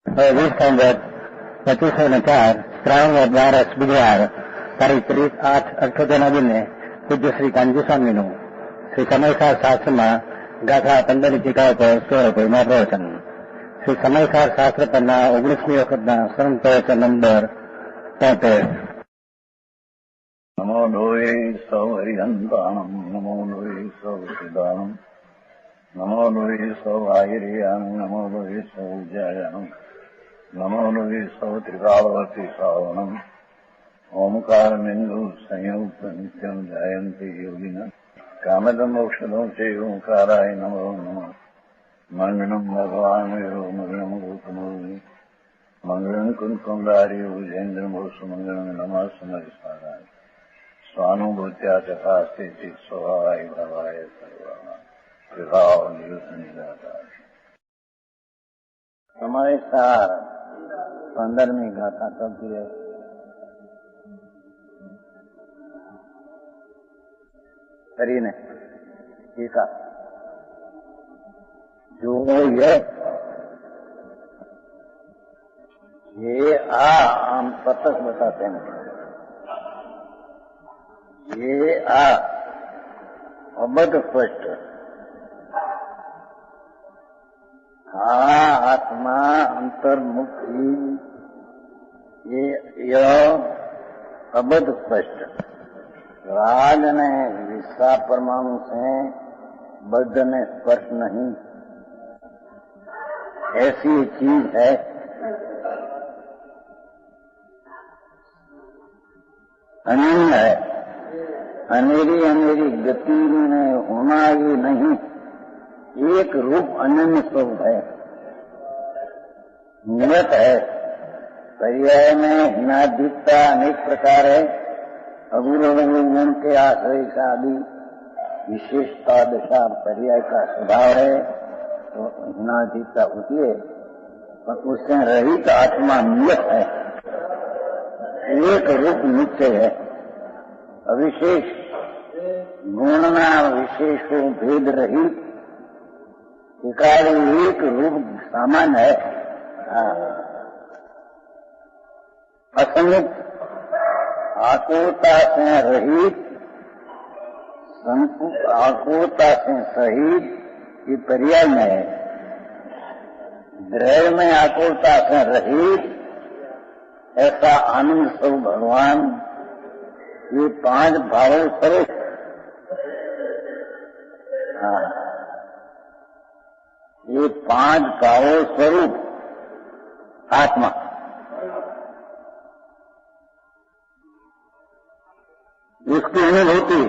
વીસ સંવત 2504 શ્રાવણ 12 બુધવાર તારીખ 30/8/78 દિને પૂજ્ય શ્રી કાનજી સ્વામીનું શ્રી સમયસાર શાસ્ત્રમાં ગાથા 15ની ટીકા પર 16 પ્રવચન. શ્રી સમયસાર શાસ્ત્ર પરના 19મી વખતના શરણ પ્રવચન નંબર 73. નમો લોહે સૌ હરિહંતાણમ નમો લોહે સૌ સિદ્ધાણમ નમો લોહે સૌ આહિર્યામ નમો લોહે સૌ જયામ નમો લોહે સૌ ત્રિકાળવતી શ્રાવણમ ઓમકારમેન્દુ સંયુક્ત નિત્યમ જયંતિ યોગિન કામદમ ઔષધો છે ઓંકારાય નમો નમઃ. મંગળમ ભગવાન વિરો મંગળમ ગૌતમોહિ મંગળમ કુંકુમધારી ભુજેન્દ્રમોષ મંગળમ નમઃ સમરિસ્વારાય स्वानुभूत्या चकास्ते चित स्वभावाय भवाय सर्वः विभाव नियुक्त निराकार. समयसार 15મી गाथा चलती है. કરીને टीका जो ये हम प्रत्यक्ष बताते हैं. ये अबध स्पष्ट आत्मा अंतर्मुखी यह अबध स्पष्ट राज ने विश्वा परमाणु से बद्ध ने स्पर्श नहीं. ऐसी चीज है अनन्य है. अनेरी अनेरी गति में होना ये नहीं, एक रूप अनन्य स्वरूप है, नियत है. पर्याय में हिनाधिकता अनेक प्रकार है. अगुण के आश्रय का आदि विशेषता दशा पर्याय का स्वभाव है तो हिनाधिकता होती है, पर उससे रहित आत्मा नियत है, एक रूप नित्य है. अविशेष गुणना विशेषों भेद रहित एक रूप सामान्य है. असंगत आकुलता से रहित आकुलता से सहित ये पर्याय में है. द्रव्य में आकुलता से रहित ऐसा आनंद स्वरूप भगवान ये 5 भावों स्वरूप ये 5 भावों स्वरूप आत्मा इसकी अनुभूति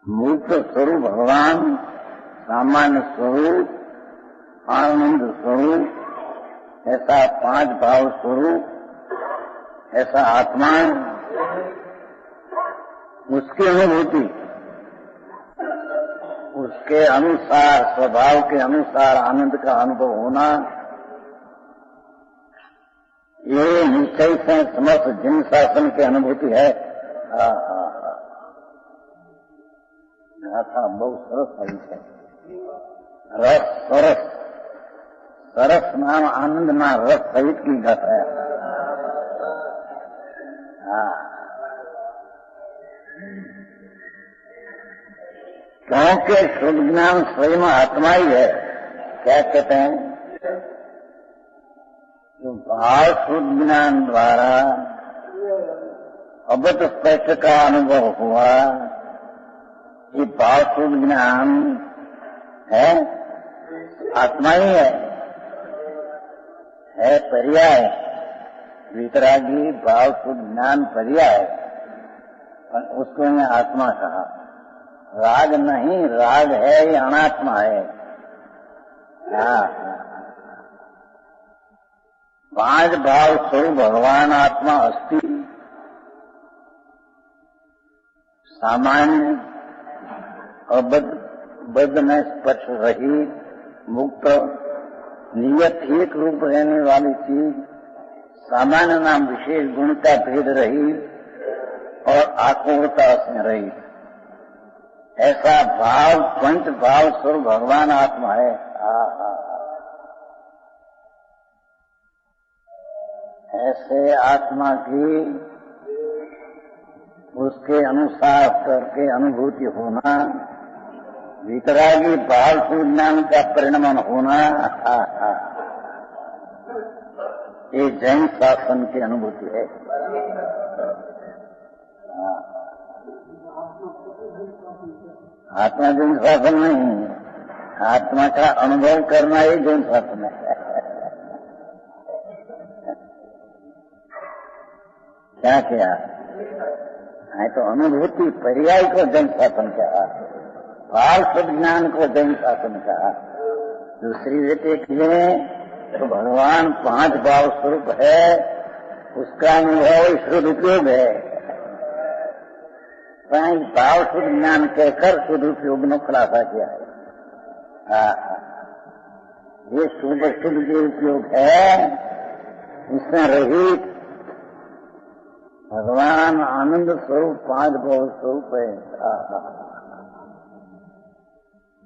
मुक्त स्वरूप भगवान, सामान्य स्वरूप, आनंद स्वरूप, ऐसा 5 भाव स्वरूप ऐसा आत्मा, उसकी अनुभूति उसके अनुसार स्वभाव के अनुसार आनंद का अनुभव होना, ये निश्चय से समस्त जिन शासन की अनुभूति है. गाथा बहुत सरस है. रस सरस सरस नाम आनंद ना रस सहित की गाथा है. क्योंकि शुद्ध ज्ञान स्वयं आत्मा ही है. क्या कहते हैं? तो भाव शुद्ध ज्ञान द्वारा अबध स्पष्ट का अनुभव हुआ. ये भाव शुद्ध ज्ञान है, आत्मा ही है पर्याय. वितरागी भाव शुद्ध ज्ञान पर्याय, उसको मैं आत्मा कहा. राग नहीं, राग है ये अनात्मा है. 5 भाव स्वरूप भगवान आत्मा अस्थि सामान्य बद्ध में स्पर्श रहित मुक्त नियत एक रूप रहने वाली चीज, सामान्य नाम विशेष गुण का भेद रहित और आकुलता से रहित ऐसा भाव पंच भाव स्वरूप भगवान आत्मा है। ऐसे आत्मा की उसके अनुसार करके अनुभूति होना, वितरागी भाव ज्ञान का परिणमन होना, ये जैन शासन की अनुभूति है। आत्मा जैन शासन नहीं, आत्मा का अनुभव करना ही जैन शासन है। क्या किया है? तो अनुभूति पर्याय को जैन शासन कहा, भाव शुद्ध ज्ञान को जैन शासन कहा। दूसरी रीति तो भगवान पांच भाव स्वरूप है, उसका अनुभव शुद्ध उपयोग है। पांच भाव शुद्ध ज्ञान कहकर शुद्ध उपयोग ने खुलासा किया है। ये शुद्ध जो उपयोग है, इसमें रहित भगवान आनंद स्वरूप पांच भाव स्वरूप है।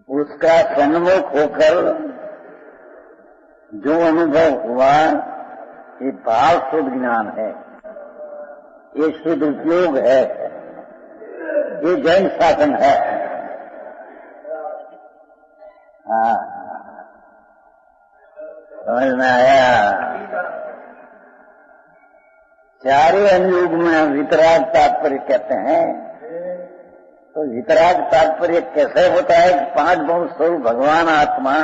उसका सन्मुख होकर जो अनुभव हुआ, ये भाव शुद्ध ज्ञान है, ये शुद्ध उपयोग है, ये जैन शासन है। समझ में आया? चारे अनुयोग में वितराग तात्पर्य कहते हैं। तो वितराग तात्पर्य कैसे होता है कि पांच भाव स्वरूप भगवान आत्मा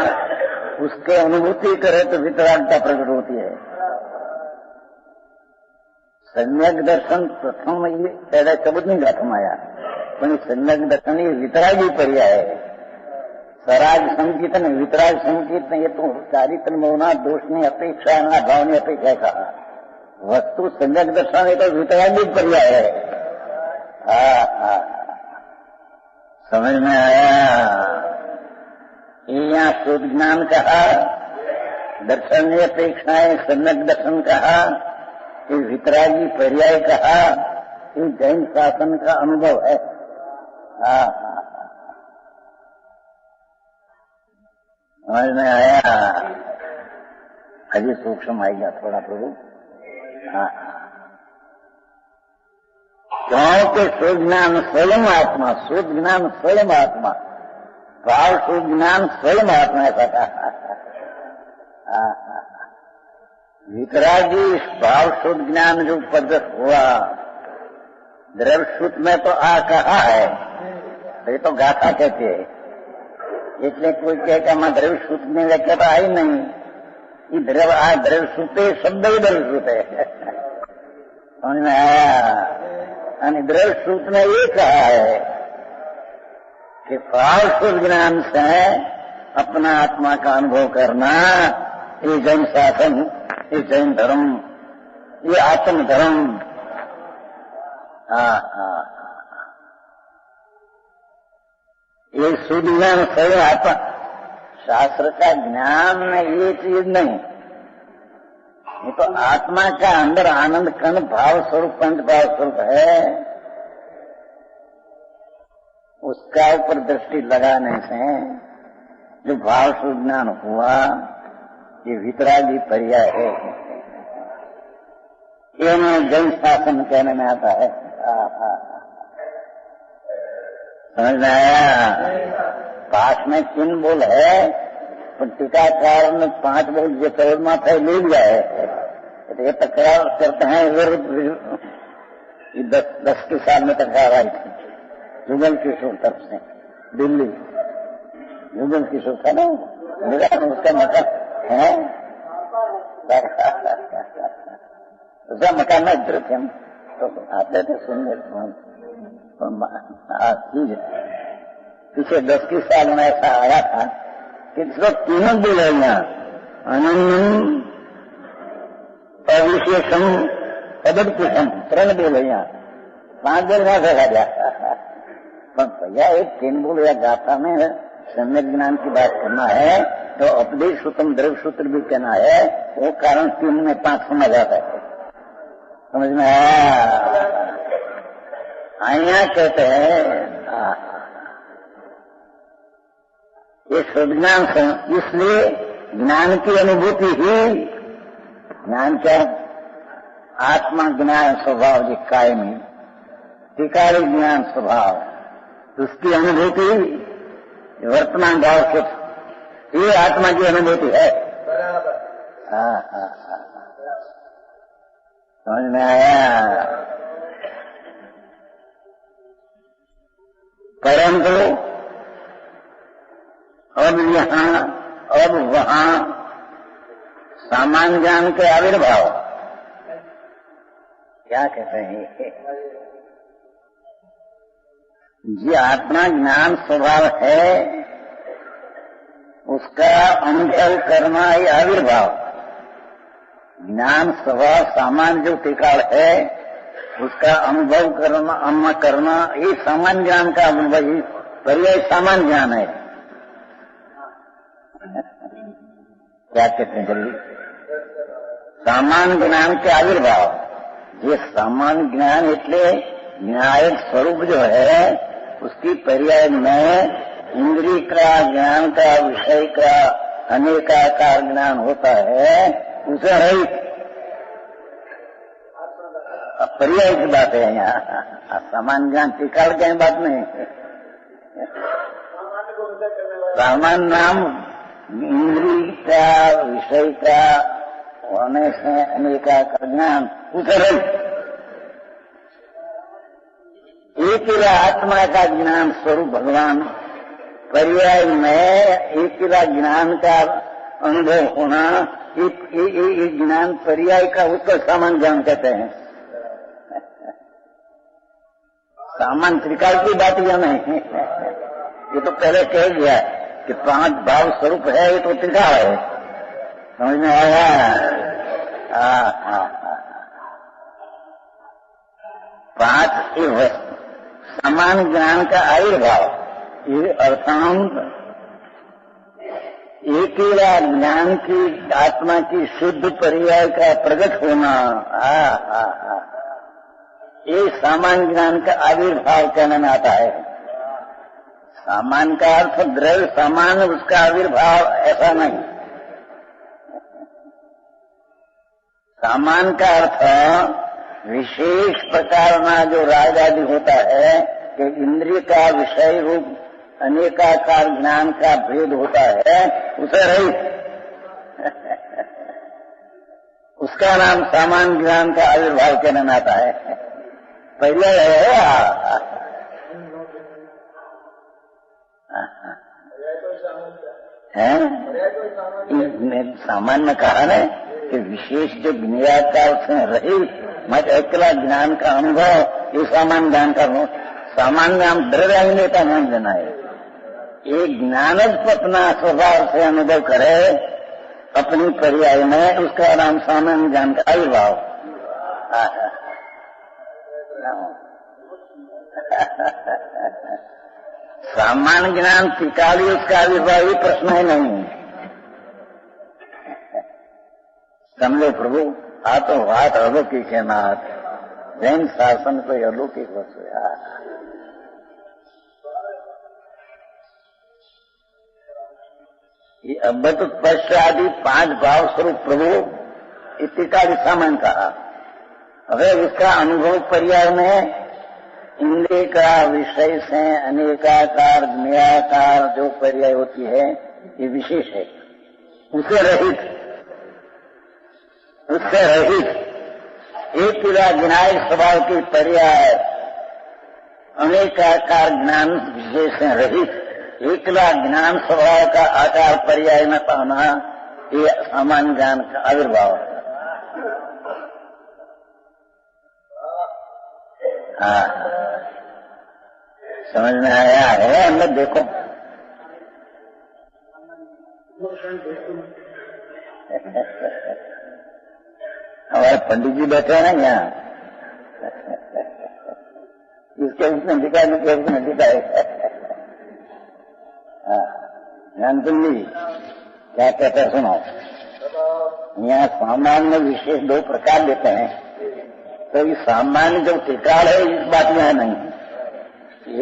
उसके अनुभूति करे तो वितरागता प्रकट होती है। सम्यक दर्शन प्रथम ये पहले शब्द नहीं घटम आया, पण सम्यक दर्शन ये वितरागी पर्याय है। सराग संकीर्तन वितराग संकीर्तन ये तो चारित्र मौना दोष ने अपेक्षा ना भाव ने अपेक्षा कहा। वस्तु सम्यक दर्शन ये तो वितरागी पर्याय है। समझ में आया? यहाँ शुद्ध ज्ञान कहा, दर्शन ने अपेक्षाएं सम्यक दर्शन कहा, ये वितरागी पर्याय कहा, ये जैन शासन का अनुभव है। समझ में आया? अभी सूक्ष्म आएगा थोड़ा प्रभु। क्योंकि शुद्ध ज्ञान स्वयं आत्मा, शुद्ध ज्ञान स्वयं आत्मा, भाव शुद्ध ज्ञान स्वयं आत्मा ऐसा कहा। वितरागी भाव शुद्ध ज्ञान जो प्रदर्श हुआ, द्रव्य शुद्ध में तो आ कहा है, ये तो गाथा कहते है। इसलिए कोई कहेगा मैं द्रव्य शुद्ध नहीं लेके तो आई नहीं, ये द्रव्य शुद्ध शब्द ही द्रव्य शुद्ध है। समझ में आया? द्रव्य सूत्र ने ये कहा है कि भाव शुद्ध ज्ञान से अपना आत्मा का अनुभव करना, ये जैन शासन, ये जैन धर्म, ये आत्म धर्म। ये शुद्ध ज्ञान सही आत्मा, शास्त्र का ज्ञान ये चीज नहीं, ये तो आत्मा का अंदर आनंद कण भाव स्वरूप पंच भाव स्वरूप है, उसका ऊपर दृष्टि लगाने से जो भाव शुद्ध ज्ञान हुआ, ये वितरागी पर्याय है। ये जैन शासन कहने में आता है। समझ में आया? पास में 3 बोल है, तो टीकाकार ने 5 बोल जो चौदमा था ले लिया है। तो ये तकरार करते हैं, ये 10 के साल में तकरार आई थी जुगल किशोर तरफ से, दिल्ली जुगल किशोर था ना, मेरा उसका मकान है, उसका मकान में इधर थे हम, तो आते थे सुनने चीज। पिछले 10 के साल में ऐसा आया था कि सिर्फ 3 बोले यहाँ, अनन्यम अविशेषम पदपुषम, 3 बोले यहाँ, 5 बोल वहां से गया। पर भैया एक 3 बोल या गाथा में सम्यक ज्ञान की बात करना है तो उपदेश सूत्रम द्रव्य सूत्र भी कहना है, वो कारण 3 में 5 समझ आता है। समझ में आया? आया कहते हैं ये सज्ञान से, इसलिए ज्ञान की अनुभूति ही, ज्ञान क्या, आत्मा ज्ञान स्वभाव जो कायमी टिकाली ज्ञान स्वभाव, उसकी अनुभूति वर्तमान भाव से, ये आत्मा की अनुभूति है। समझ में आया? परंतु अब यहाँ अब वहाँ सामान्य ज्ञान के आविर्भाव क्या कहते हैं, जो आत्मा ज्ञान स्वभाव है उसका अनुभव करना ये आविर्भाव, ज्ञान स्वभाव सामान्य जो टिकाल है उसका अनुभव करना ये सामान्य ज्ञान का अनुभव ही पर्याय सामान्य ज्ञान है। क्या कहते हैं जल्दी, सामान्य ज्ञान के आविर्भाव, ये सामान्य ज्ञान એટલે न्यायिक स्वरूप जो है उसकी पर्याय में इंद्रिय का ज्ञान का विषय का अनेकाकार ज्ञान होता है, उसे रहित पर्याय की बात है। यहाँ सामान्य ज्ञान टिकाल की बात नहीं, सामान्य नाम इंद्रिय का विषय का होने से अनेकाकार ज्ञान उसे रहित एक ही आत्मा का ज्ञान स्वरूप भगवान, पर्याय में एक ही ज्ञान का अनुभव होना, एक ज्ञान पर्याय का उसको सामान्य ज्ञान कहते हैं। सामान्य त्रिकाल की बात यह नहीं, ये तो पहले कह गया कि 5 भाव स्वरूप है, ये तो त्रिकाल है। समझ में आया? 5 समान ज्ञान का आविर्भाव, ये अर्थांत एक ही ज्ञान की आत्मा की शुद्ध पर्याय का प्रकट होना, ये सामान्य ज्ञान का आविर्भाव कहने में आता है। सामान्य का अर्थ द्रव्य समान उसका आविर्भाव ऐसा नहीं, सामान्य का अर्थ विशेष प्रकार का जो राग आदि होता है कि इंद्रिय का विषय रूप अनेकाकार ज्ञान का भेद होता है, उसे रहित उसका नाम सामान्य ज्ञान का आविर्भाव कहने में आता है। पहले है सामान्य में कहा है कि विशेष जो ज्ञाता उसमें रहित मत अकेला ज्ञान का अनुभव, ये सामान्य ज्ञान का सामान्य हम द्रव्य नेता मान देना है। ये ज्ञान अपना स्वभाव से अनुभव करे अपनी पर्याय में, उसका नाम सामान्य ज्ञान का आविर्भाव। सामान्य ज्ञान त्रिकाली उसका आविर्भाव ही प्रश्न है नहीं। समझो प्रभु, आ तो बात अलौकिक है नाथ, जैन शासन कोई अलौकिक वस्तु है। ये अद्भुत पश्चादि 5 भाव स्वरूप प्रभु इत्यादि सामान्य कहा। હવે उसका अनुभव पर्याय में इंद्रिय का विषय से अनेकाकार ज्ञाकार जो पर्याय होती है ये विशेष है, उससे रहित एक ज्ञायक स्वभाव की पर्याय अनेकाकार ज्ञान विशेष से रहित एकला ज्ञान स्वभाव का आकार पर्याय में पाना, ये सामान्य ज्ञान का आविर्भाव है। समझ में आया है? हम लोग देखो हमारे पंडित जी बैठे हैं ना यहाँ, इसके उसने दिखाई नहीं, उसने दिखाई। ध्यान सुन ली क्या कहते हैं, सुनो। यहाँ सामान्य विशेष 2 प्रकार देते हैं, तो ये सामान्य जो त्रिकाल है इस बात में है नहीं।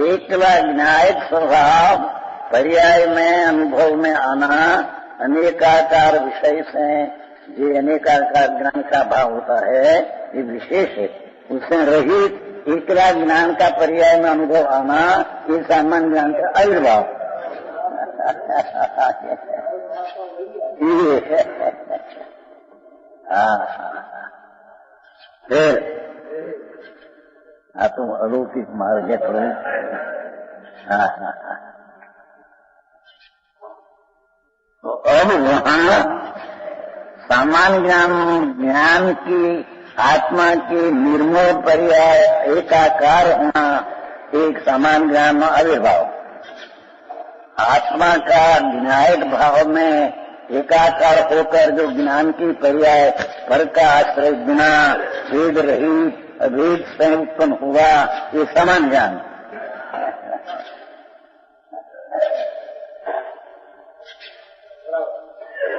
एकला ज्ञायक स्वभाव पर्याय में अनुभव में आना अनेकाकार विषय से जो अनेकाकार ज्ञान का भाव होता है ये विशेष है। उससे रहित एकला ज्ञान का पर्याय में अनुभव आना ये सामान्य ज्ञान का आविर्भाव। फिर तुम अलौकिक मार्ग थोड़े। तो अब वहाँ सामान्य ज्ञान की आत्मा के निर्मोह पर्याय एकाकार होना एक सामान्य ज्ञान में आविर्भाव। आत्मा का विनायक भाव में एकाकार होकर जो ज्ञान की पर्याय पर का आश्रय बिना भेद रहित अभेद से उत्पन्न हुआ ये समान ज्ञान।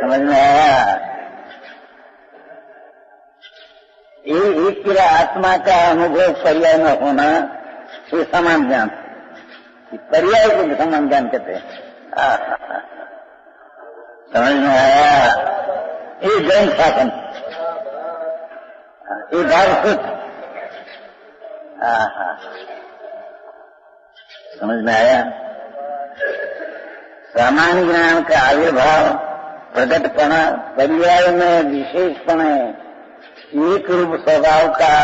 समझ में आया? ये एक किला आत्मा का अनुभव पर्याय में होना ये समान ज्ञान, पर्याय को समान ज्ञान कहते हैं। समझ में आया? ये जैन शासन, ये दार्शनिक। समझ में आया? सामान्य ज्ञान का आविर्भाव प्रकटपना पर्याय में विशेषपण एक रूप स्वभाव का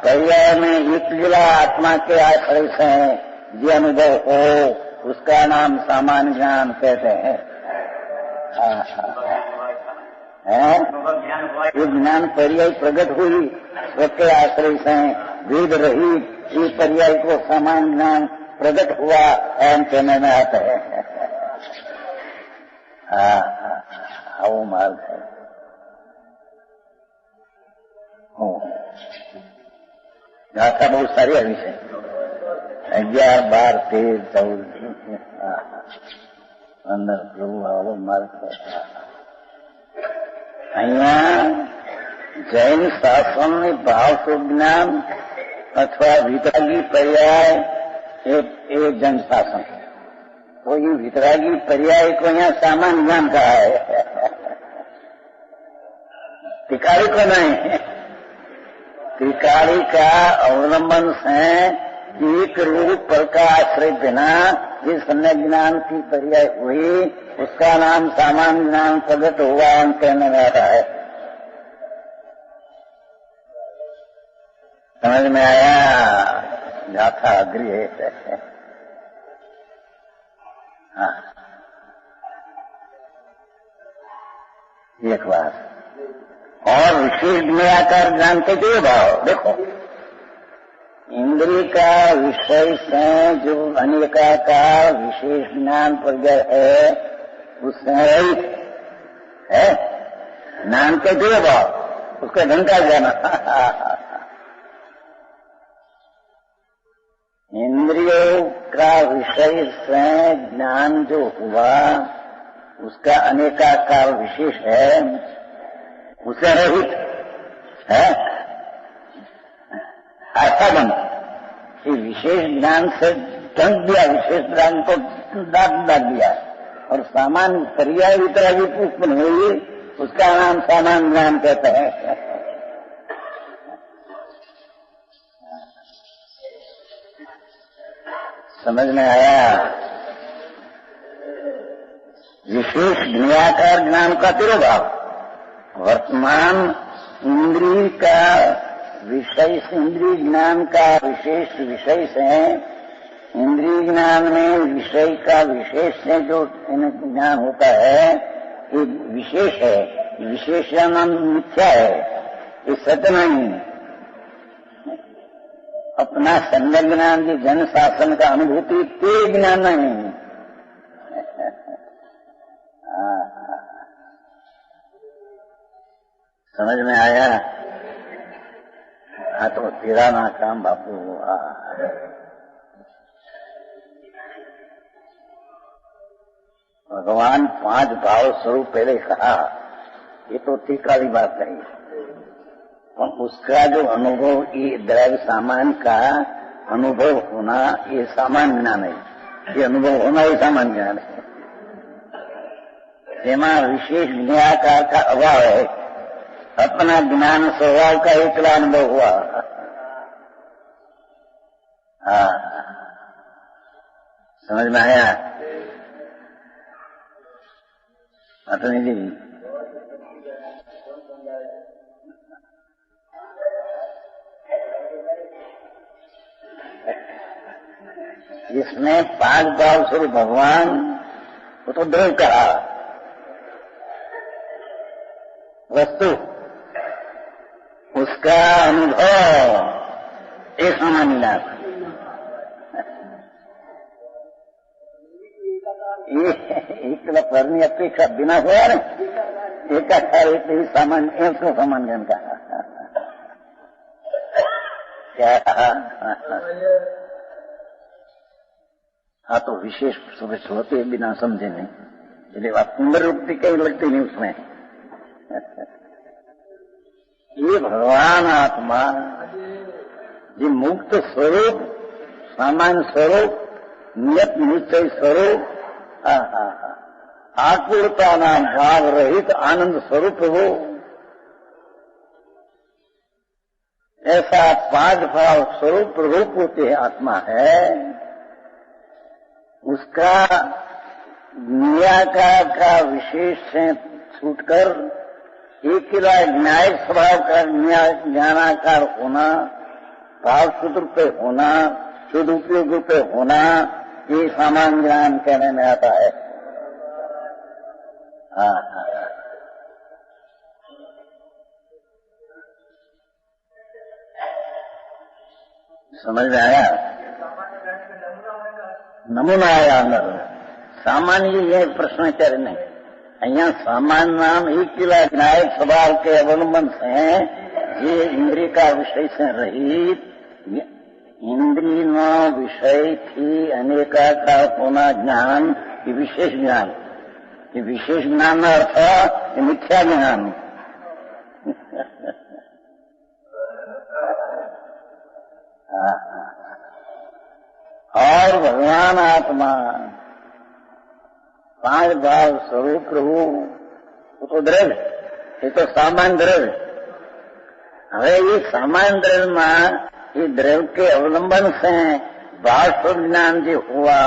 पर्याय में एक जिला आत्मा के आश्रय से जो अनुभव हो उसका नाम सामान्य ज्ञान कहते हैं। ये ज्ञान पर्याय प्रकट हुई सबके आश्रय से भेद रही, ये पर्याय को सामान्य ज्ञान प्रकट हुआ एम कहने में आता है। वो मार्ग है। गाथा बहुत सारी है विषय 11, 12, 13, 14 अंदर प्रभु આવો માર્ગ છે। અહીંયા જૈન શાસનની ભાવ સુજ્ઞાન अथवा वितरागी पर्याय ये जन शासन, तो ये वितरागी पर्याय को यहाँ सामान्य ज्ञान कहा है, टिकारी को नहीं। टिकारी का अवलंबन से एक रूप पर का आश्रय बिना जिस ज्ञान की पर्याय हुई उसका नाम सामान्य ज्ञान प्रकट हुआ हम कहने में आता है। समझ में आया? गाथा अग्री है। हाँ, एक बात और विशेष में आकर जानते थे भाव। देखो, इंद्रिय का विषय से जो अनेकाकार विशेष ज्ञान पर्याय है उससे रहित है, ज्ञान के जो भाव उसका ढंका जाना। इंद्रियों का विषय से ज्ञान जो हुआ उसका अनेकाकार विशेष है, उससे रहित है। आसाधन ये विशेष ज्ञान से ढंक दिया, विशेष ज्ञान को दाग दिया और सामान्य पर्याय वितरागी उत्पन्न हुई, उसका नाम सामान्य ज्ञान कहते हैं। समझ में आया? विशेष ज्ञाकार ज्ञान का तिरोभाव वर्तमान इंद्रिय का विषय से, इंद्रिय ज्ञान का विशेष विषय से, इंद्रिय ज्ञान में विषय का विशेष से जो ज्ञान होता है ये विशेष है। विशेष नाम मिथ्या है, ये सत्य नहीं। अपना संग ज्ञान की जन शासन का अनुभूति ते ज्ञान नहीं। समझ में आया? हाँ, तो तेरा ना काम बापू। भगवान 5 भाव स्वरूप पहले कहा, ये तो ठीक वाली बात नहीं, और उसका जो अनुभव ये द्रव्य सामान का अनुभव होना ये सामान्य ज्ञान है। ये अनुभव होना ही सामान्य ज्ञान है। જેમાં विशेष ज्ञाकार का अभाव है, अपना ज्ञान स्वभाव का एकला अनुभव हुआ। हाँ, समझ में आया? अतनी जी इसमें पांच भाव स्वरूप भगवान वो तो द्रव कहा, वस्तु उसका अनुभव एक सामान्य लाभ, एकला पરની अपेक्षा बिना हुआ ने एकाकार એટલે सामान्य उसको सामान्य ज्ञान कहा। क्या कहा? हाँ, तो विशेष सुबह सोते बिना समझे नहीं, इसलिए आप पुनरुक्ति कहीं लगती नहीं उसमें। ये भगवान आत्मा जी मुक्त स्वरूप, सामान्य स्वरूप, नियत निश्चय स्वरूप, आकुलता नाम भाव रहित आनंद स्वरूप हो, ऐसा पांच भाव स्वरूप रूप होते आत्मा है। उसका निराकार का विशेष से छूटकर एकला न्यायिक स्वभाव का ज्ञानाकार होना, भाव शुद्ध रूपे होना, शुद्ध उपयोग रूपे होना, ये सामान्य ज्ञान कहने में आता है। हाँ, समझ में आया? नमूना आया अंदर। सामान्य ये प्रश्नचर्य नहीं, અહીંયા सामान्य नाम एकला न्यायिक स्वभाव के अवलंबन से हैं, ये इंद्रिय का विषय से रहित, इंद्रिय न विषय थी अनेकाकार होना ज्ञान, ये विशेष ज्ञान, ये विशेष ज्ञान अर्थ ये मिथ्या ज्ञान। और भगवान आत्मा पांच भाव स्वरूप प्रभु वो तो द्रव्य, ये तो सामान्य द्रव्य। હવે ये सामान्य द्रव्य में ये द्रव्य के अवलंबन से भाव स्वरूप ज्ञान जो हुआ,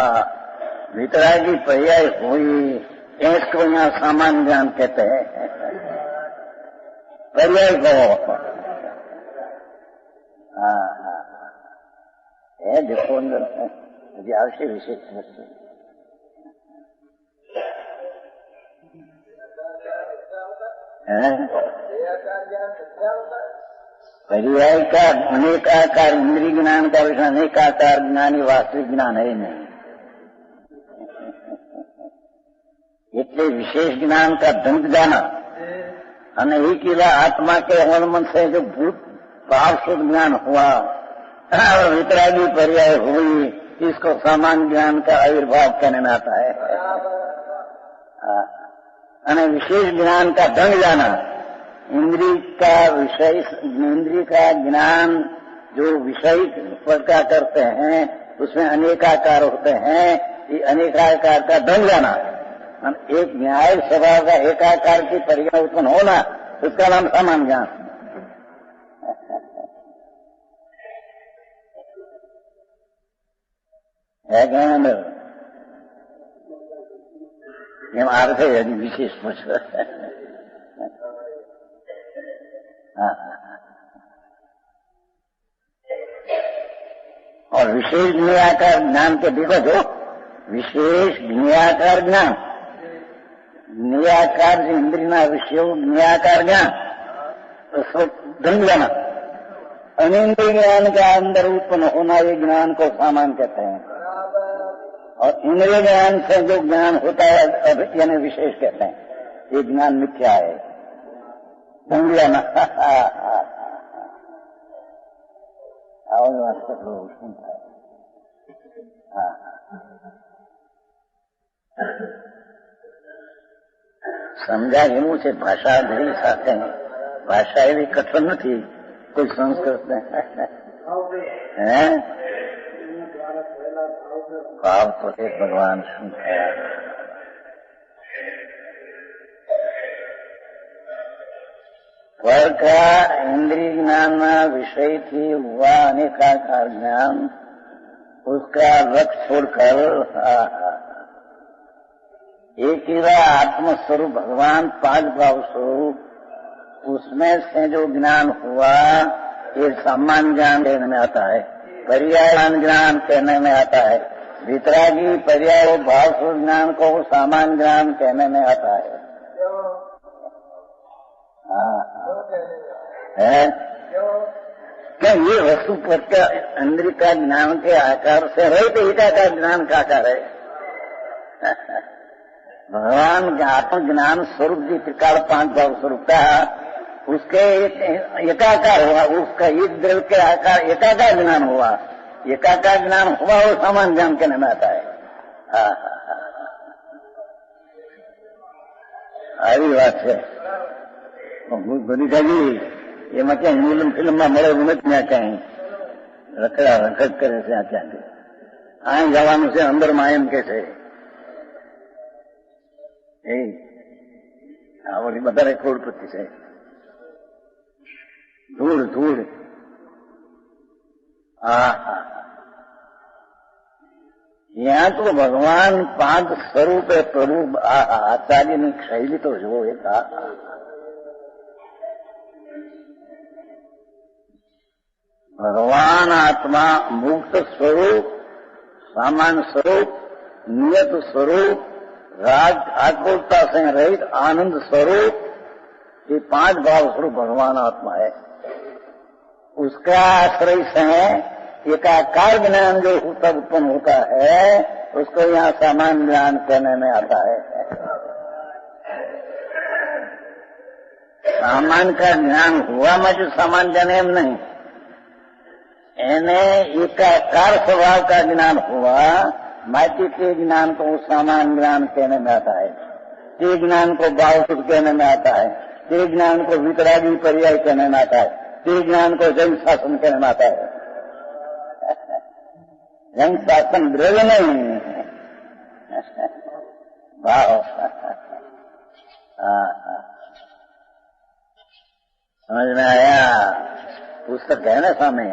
वितरागी पर्याय हुई, इसको यहाँ सामान्य ज्ञान कहते हैं। पर्याय को है देखो अंदर मुझे आवश्यक विशेष वस्तु पर्याय का अनेकाकार इंद्रिय ज्ञान का विषय अनेकाकार ज्ञान ही वास्तविक ज्ञान है नहीं, એટલે विशेष ज्ञान का दंड जाना અને एकीला आत्मा के अवलंबन से जो भूत भाव शुद्ध ज्ञान हुआ और वितरागी पर्याय हुई, इसको सामान्य ज्ञान का आविर्भाव कहने में आता है। અને विशेष ज्ञान का दंड जाना, इंद्रिय का विषय, इंद्रिय का ज्ञान जो विषय प्रकार करते हैं उसमें अनेकाकार होते हैं, ये अनेकाकार का दंड जाना, एक न्याय स्वभाव का एकाकार की पर्याय उत्पन्न होना, उसका नाम सामान्य ज्ञान है। ज्ञान એમ અર્થ હજી વિશેષ પૂછો। और विशेष ज्ञानाकार ज्ञान के देखो जो विशेष ज्ञानाकार ज्ञान, ज्ञानाकार जो इंद्रिय विषय ज्ञानाकार ज्ञान, उसको दंड जाना, अनिंद्रिय ज्ञान का अंदर उत्पन्न होना, ये ज्ञान को सामान्य कहते हैं। और इंद्रिय ज्ञान से जो ज्ञान होता है यानी विशेष कहते हैं, ये ज्ञान मिथ्या है, दंड जाना। સમજા એવું છે, ભાષા ધરી સાથે ભાષા એવી કઠોર નથી કોઈ સંસ્કૃત ને भाव तो एक भगवान શું થયા वर्ग इंद्रिय ज्ञान विषय थी हुआ अनेकाकार ज्ञान, उसका रख छोड़कर एक ही आत्मस्वरूप भगवान पांच भाव स्वरूप, उसमें से जो ज्ञान हुआ ये सामान्य ज्ञान कहने में आता है, पर्याय ज्ञान कहने में आता है। वितरागी पर्याय भाव स्वरूप ज्ञान को सामान्य ज्ञान कहने में आता है। है क्या ये वस्तु का इंद्रिय का ज्ञान के आकार से रहित एकाकार ज्ञान का आकार है। भगवान के आत्म ज्ञान स्वरूप जी त्रिकाल पांच भाव स्वरूप का उसके एकाकार हुआ, उसका एक द्रव्य के आकार एकाकार ज्ञान हुआ, एकाकार ज्ञान हुआ वो सामान्य ज्ञान कहने में आता है। આવી વાત છે। બધી જાગી એમાં ક્યાં ફિલ્મમાં મળે એવું નથી, ત્યાં ક્યાંય રખડા રખડ કરે છે, ક્યાંથી આ જવાનું છે અંદરમાં એમ કે છે એ આ વળી વધારે કરોડપતિ છે। ધૂળ ધૂળ यहाँ तो भगवान पांच स्वरूप है। प्रभु आचार्य ने शैली तो जो है था, भगवान आत्मा मुक्त स्वरूप, सामान्य स्वरूप, नियत स्वरूप, राग आकुलता से रहित आनंद स्वरूप, ये पांच भाव स्वरूप भगवान आत्मा है। उसका आश्रय से एकाकार ज्ञान जो तब उत्पन्न होता है उसको यहाँ सामान्य ज्ञान कहने में आता है। सामान्य का ज्ञान हुआ में जो सामान्य ज्ञान एम नहीं, एने एकाकार स्वभाव का ज्ञान हुआ, माटी के ज्ञान को सामान्य ज्ञान कहने में आता है। ते ज्ञान को भावसुख कहने में आता है, ते ज्ञान को वितरागी पर्याय कहने में आता है, ते ज्ञान को जन शासन कहने में आता है। जन शासन द्रव्य नहीं भाव। समझ में आया? पुस्तक है ना सामने।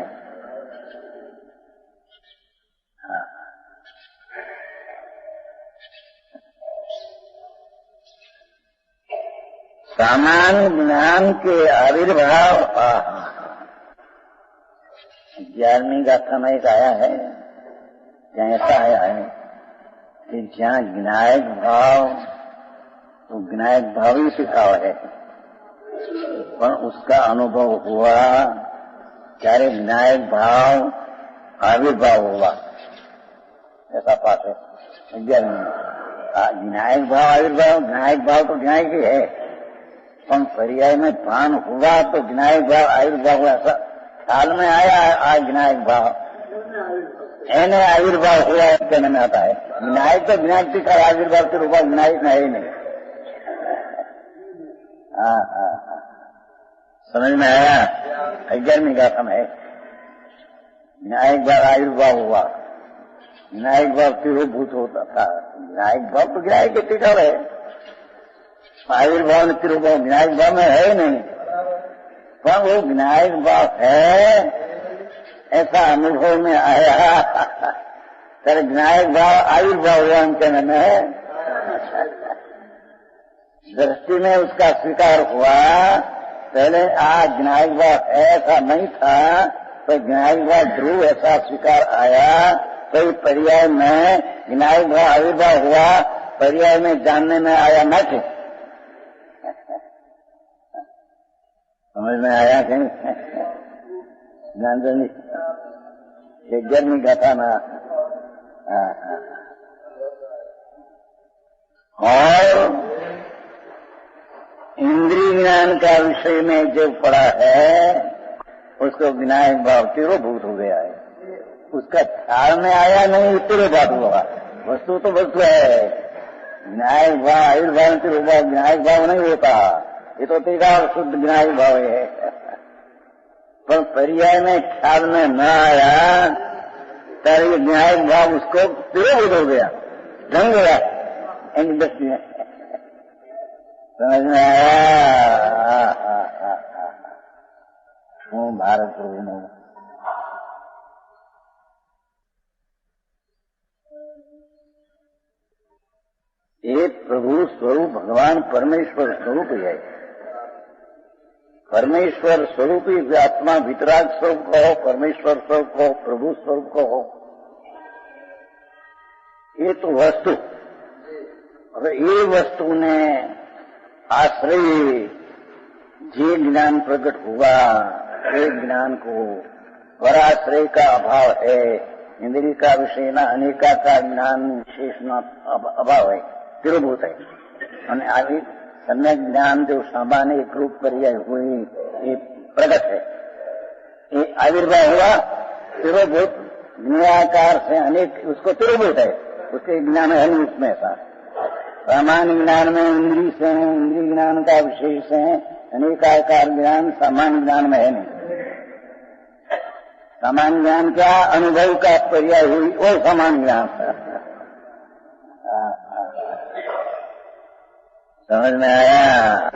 सामान्य ज्ञान के आविर्भाव 11वीं गाथा में एक आया है, जहाँ ऐसा आया है कि जहाँ ज्ञायक भाव तो ज्ञायक भाव ही सिखाव है, पर उसका अनुभव हुआ क्यारे ज्ञायक भाव आविर्भाव हुआ। ऐसा पाठ है 11वीं। ज्ञायक भाव आविर्भाव, ज्ञायक भाव तो ज्ञायक ही है, पर पर्याय में भान हुआ तो ज्ञायक भाव आविर्भाव हुआ। ऐसा काल में आया आज ज्ञायक भाव, एने आविर्भाव हुआ कहने में आता है। विनायक तो विनायक का आविर्भाव के रूप में विनायक है ही नहीं। समझ में आया? 11वीं गाथा में विनायक भाव आविर्भाव हुआ, विनायक भाव तिरोभूत होता था। विनायक भाव तो विनायक के टीका है, आविर्भाव ने तिरुभाव विनायक भाव में है ही नहीं, पर वो विनायक भाव है ऐसा अनुभव में आया। तेरे विनायक भाव आविर्भाव कहने में दृष्टि में उसका स्वीकार हुआ। पहले आज विनायक भाव ऐसा नहीं था, तो विनायक भाव ध्रुव ऐसा स्वीकार आया, तो पर्याय में विनायक भाव आविर्भाव हुआ, पर्याय में जानने में आया न थे। समझ में आया कहीं? जानते 11वीं गाथा ना। और इंद्रिय ज्ञान का विषय में जो पड़ा है उसको विनायक भाव तिरोभूत हो गया है। उसका ख्याल में आया नहीं, तिरोभाव हुआ। वस्तु तो वस्तु है, विनायक भाव आयुर्भाव तिरोभाव विनायक भाव नहीं होता, ये तो तेरा शुद्ध विनायक भाव है। पर पर्याय में ख्याल में न आया सारे ये न्याय भाव उसको तिरोहित हो गया, ढंग गया इनकी दृष्टि में। समझ में आया? हूँ भारत प्रभु में। ये प्रभु स्वरूप भगवान परमेश्वर स्वरूप ही है। परमेश्वर स्वरूप ही आत्मा वितराग स्वरूप को हो, परमेश्वर स्वरूप को हो, प्रभु स्वरूप को हो, ये तो वस्तु। और ये वस्तु ने आश्रय जे ज्ञान प्रकट हुआ, ये ज्ञान को पराश्रय का अभाव है, इंद्रिय का विषय न अनेका का ज्ञान विशेष न अभाव है, तिरोभूत है। અને આવી सम्यक ज्ञान जो सामान्य एक रूप पर्याय हुई, ये प्रकट है, ये आविर्भाव हुआ तिरोभूत, ज्ञाकार से अनेक उसको तिरोभूत है, उसके ज्ञान है नहीं उसमें। ऐसा सामान्य ज्ञान में इंद्रिय से है, इंद्रिय ज्ञान का विशेष है, अनेकाकार ज्ञान सामान्य ज्ञान में है नहीं। सामान्य ज्ञान क्या अनुभव का पर्याय हुई, वो सामान्य ज्ञान। समझ में आया?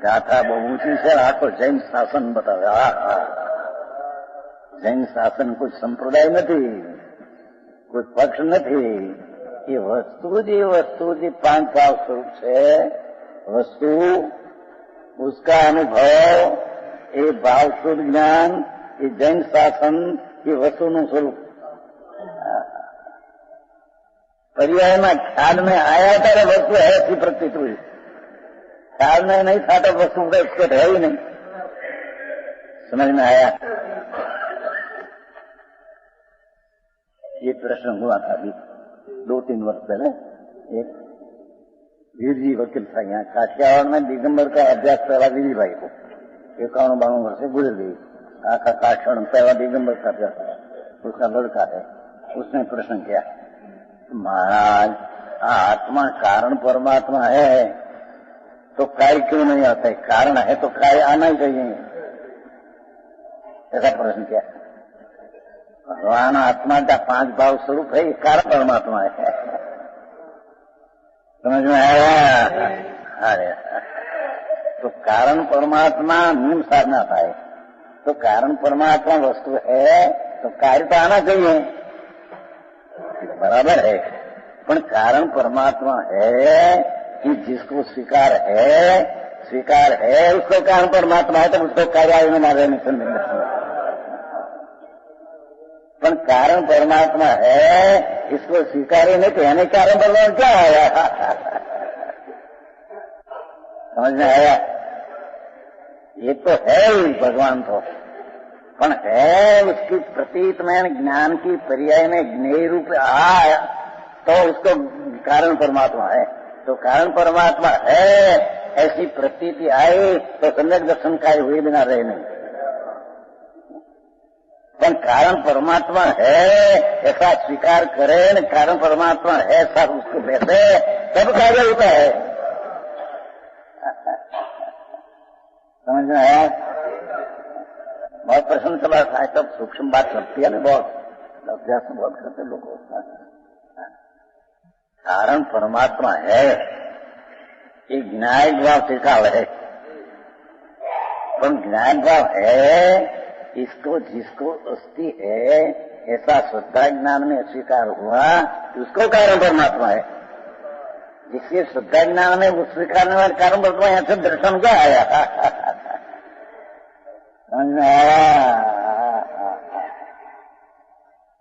गाथा बहुत ऊंची से आपको जैन शासन बताया। जैन शासन कुछ संप्रदाय નથી, કોઈ પક્ષ નથી, એ वस्तु जी पांच भाव स्वरूप છે। वस्तु, उसका अनुभव, ये भाव शुद्ध ज्ञान, ये जैन शासन, ये वस्तुનું स्वरूप। पर्याय में ख्याल में आया ત્યારે वस्तु है ऐसी प्रतीत हुई, ख्याल में नहीं था तो वस्तु उसको है ही नहीं। समझ में आया? ये प्रश्न हुआ था अभी 2-3 वर्ष पहले। एक वीर जी वकील था यहाँ काठियावाड़ में, दिगंबर का अभ्यास पहला वीर भाई को 51-52 वर्ष से गुजर गई। आखा काठियावाड़ में पहला दिगंबर का अभ्यास, उसका लड़का है। उसने प्रश्न किया, महाराज आत्मा कारण परमात्मा है तो कार्य क्यों नहीं आता है? कारण है तो कार्य आना ही चाहिए, ऐसा प्रश्न किया। भगवान आत्मा का 5 भाव स्वरूप है, कारण परमात्मा है। समझ में आया? अरे तो कारण परमात्मा नियम साधना था, तो कारण परमात्मा वस्तु है तो कार्य तो आना चाहिए, बराबर है। पर कारण परमात्मा है कि जिसको स्वीकार है उसको कारण परमात्मा है, तो उसको कार्य में ना रहने से नहीं। पर कारण परमात्मा है, इसको स्वीकार ही नहीं तो यानी कारण परमात्मा क्या आया? समझ में आया? ये तो है ही भगवान तो, पण है उसकी प्रतीत में ज्ञान की पर्याय में ज्ञेय रूप आया तो उसको कारण परमात्मा है। तो कारण परमात्मा है ऐसी प्रतीति आई तो सम्यक दर्शन कार्य हुए बिना रहे नहीं। पण कारण परमात्मा है ऐसा स्वीकार करे न कारण परमात्मा है ऐसा उसको बैठे तब कार्य होता है। समझ में आया? बहुत प्रश्न चला था, तब सूक्ष्म बात लगती है ना, बहुत अभ्यास बहुत करते लोग। कारण परमात्मा है ये ज्ञाय भाव सिखाव है, पर ज्ञान भाव है इसको जिसको अस्थि है ऐसा श्रद्धा ज्ञान में स्वीकार हुआ उसको कारण परमात्मा है। जिसके श्रद्धा ज्ञान में उस स्वीकारने वाले कारण परमात्मा, यहाँ से दर्शन क्या आया?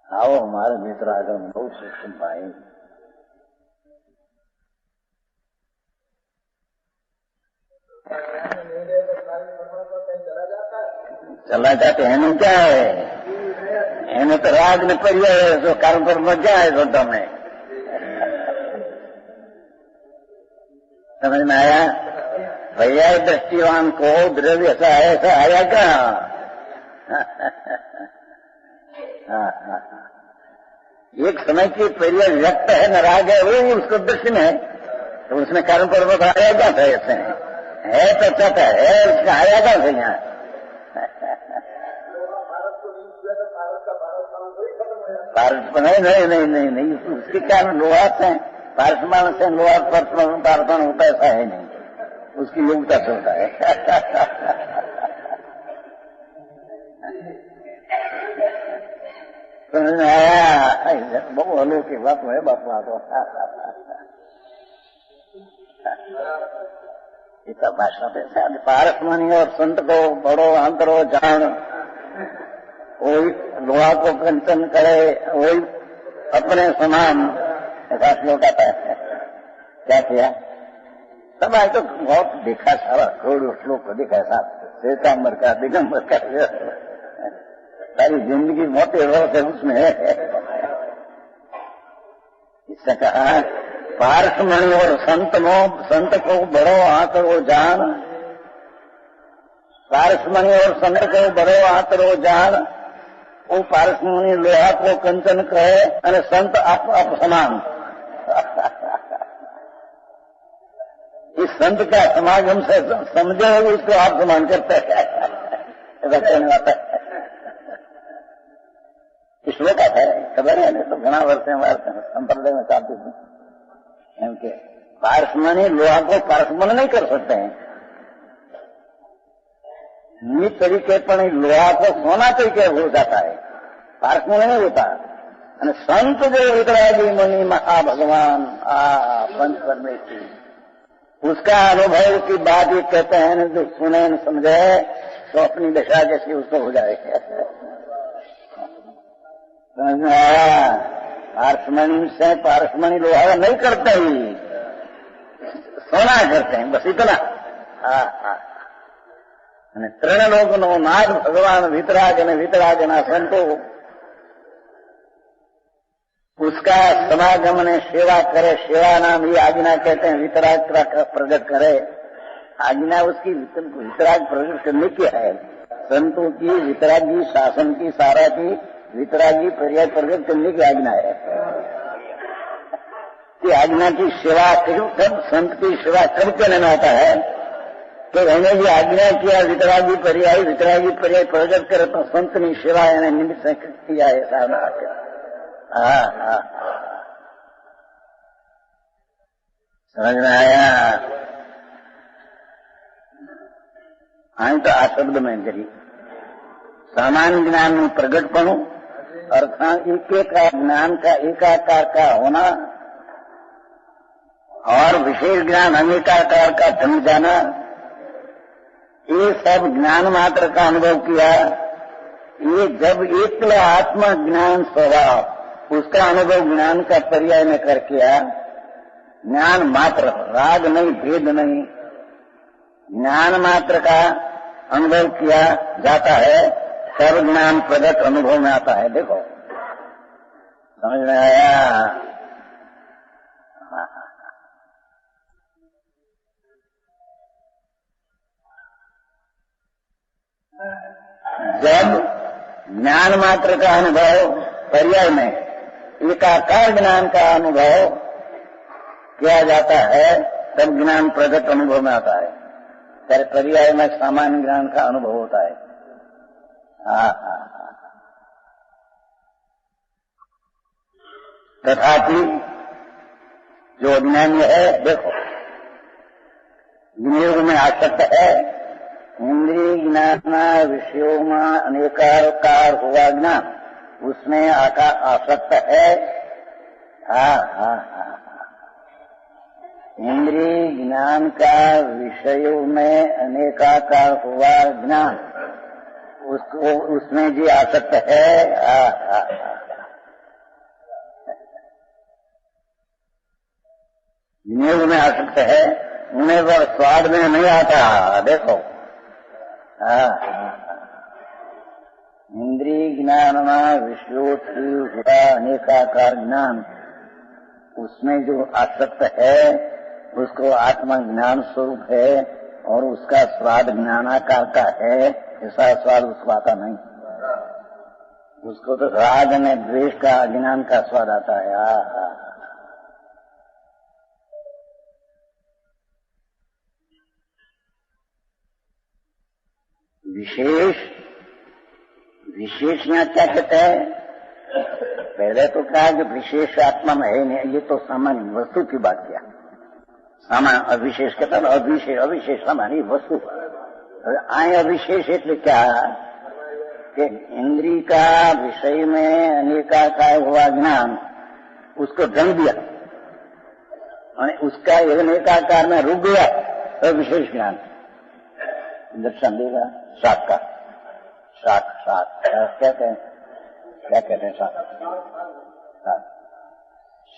आओ हमारे मित्र आगर बहुत सूक्ष्म भाई, चला जाते हैं ना, क्या है एने तो राग ने पर्याय है, तो कारण पर मजा है श्रद्धा में। समझ में आया? भैया दृष्टिवान को द्रव्य ऐसा आया क्या? एक समय की पर्याय व्यक्त है न राग है, वो उसको दृष्टि में है, तो उसमें कारण पर्वत आया क्या था? ऐसे है तो चाहता है उसका आया क्या था यहाँ? पारस नहीं, उसके कारण लोहा से पारसमान से लोहा पारसमान होता ऐसा है नहीं, उसकी योग्यता से होता है। समझ में आया? बहुत अलौकिक बात है बापा। तो इतना भाषा पैसा पारसमणि और संत को बड़ो अंतरो जान, वही लोहा को कंचन करे, वही अपने समान, ऐसा श्लोक आता है। क्या किया? सब आज तो बहुत देखा, सारा करोड़ों श्लोक को देखा, साहब श्वेतांबर का, दिगंबर का, सारी जिंदगी मोटे रोग है उसमें। इससे कहा पारसमणि और संत को बड़ो आंतरो जान, पारसमणि और संत को बड़ो आंतरो जान, वो पारसमणि लोहा को कंचन कहे और संत आप समान। इस संत का समागम से समझे उसको आप समान करते हैं, ऐसा कहने आता है। श्लोक आता है, खबर है? नहीं तो घना वर्ष संप्रदाय में चाहती थी एमके पारसमणि लोहा को पारसमण नहीं कर सकते हैं, नित तरीके पर लोहा को सोना तरीके हो जाता है, पारसमण नहीं होता। संत जो वितरागी मुनि महाभगवान पंच परमेश्वरी, उसका अनुभव की बात ये कहते हैं, जो सुने न समझे तो अपनी दशा जैसी उसको हो जाए। पारसमणि से पारसमणि लोहा नहीं करते ही, सोना करते हैं, बस इतना। त्रण लोग नो नाथ भगवान वितरागन संतो, उसका समागम ने सेवा करे, सेवा नाम ही आज्ञा कहते हैं, वितराग का प्रकट करे। आज्ञा उसकी वितराग प्रकट करने की है, संतों की, वितरागी शासन की, सारा की वितरागी पर्याय प्रकट करने की आज्ञा है। कि आज्ञा की सेवा कब संत की सेवा कब करने में आता है? तो रहने की आज्ञा किया, वितरागी पर्याय प्रकट करे तो संत ने सेवा यानी निमित्त किया है सामने आकर। समझ में आया? हाँ, तो आ शब्द में करी सामान्य ज्ञान में प्रगटपणु, अर्थात एक ज्ञान का एकाकार का होना और विशेष ज्ञान अनेकाकार का ढंग जाना, ये सब ज्ञान मात्र का अनुभव किया। ये जब एकल आत्मा ज्ञान स्वभाव, उसका अनुभव ज्ञान का पर्याय में कर किया, ज्ञान मात्र, राग नहीं, भेद नहीं, ज्ञान मात्र का अनुभव किया जाता है, सर्व ज्ञान प्रगट अनुभव में आता है। देखो समझ में आया? जब ज्ञान मात्र का अनुभव पर्याय में एकाकार ज्ञान का अनुभव किया जाता है, तब ज्ञान प्रगट अनुभव में आता है। फिर पर्याय में सामान्य ज्ञान का अनुभव होता है। तथापि जो अज्ञानी है, देखो विनियोग में आसक्त है, इंद्रिय ज्ञान विषयों में अनेकाकार हुआ ज्ञान, उसमें आसक्त है। इंद्रिय ज्ञान का विषयों में अनेकाकार हुआ ज्ञान, उसको उसमें जी आसक्त है। विनियोग में आसक्त है, उन्हें पर स्वाद में नहीं आता। देखो इंद्रिय ज्ञान में विषयोत्थी हुआ अनेकाकार ज्ञान, उसमें जो आसक्त है उसको आत्मा ज्ञान स्वरूप है और उसका स्वाद ज्ञानाकार का है, ऐसा स्वाद उसको आता नहीं। उसको तो राग में द्वेष का अज्ञान का स्वाद आता है। विशेष यहाँ क्या कहते हैं? पहले तो कहा कि विशेष आत्मा में है नहीं, ये तो सामान्य वस्तु की बात किया। सामान्य अविशेष कहता है, अविशेष अविशेष सामान्य वस्तु। आए अविशेष એટલે क्या कि इंद्री का विषय में अनेकाकार हुआ ज्ञान उसको ढंग दिया और उसका अनेकाकार में रुक गया अविशेष ज्ञान दर्शन देगा। शाक का शाक शाक क्या कहते हैं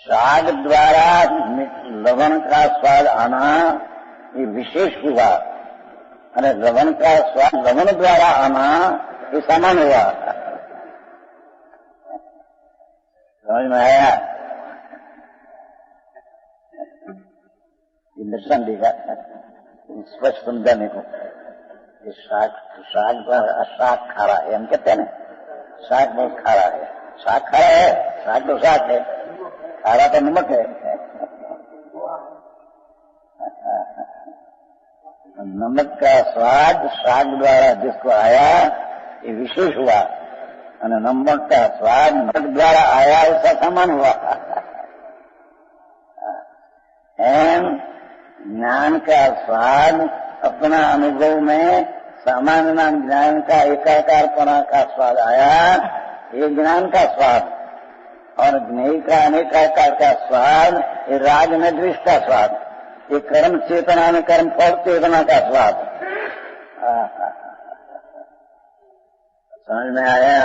शाक द्वारा लवण का स्वाद आना ये विशेष हुआ, अरे लवण का स्वाद लवण द्वारा आना ये सामान्य हुआ। समझ में आया? ये दर्शन देगा स्पष्ट समझाने को। शाक शाक खारा है, हम कहते हैं ना शाक बहुत खारा है। शाक खारा है, शाक तो शाक है, खारा तो नमक है। नमक का स्वाद शाक द्वारा जिसको आया ये विशेष हुआ, और नमक का स्वाद नमक द्वारा आया उसका समान हुआ। ज्ञान का स्वाद अपना अनुभव में सामान्य ज्ञान का एकाकारपना का स्वाद आया, ये ज्ञान का स्वाद। और ज्ञेय का अनेकाकार का स्वाद ये राग में द्वेष का स्वाद, ये कर्म चेतना में कर्म फल चेतना का स्वाद। समझ में आया?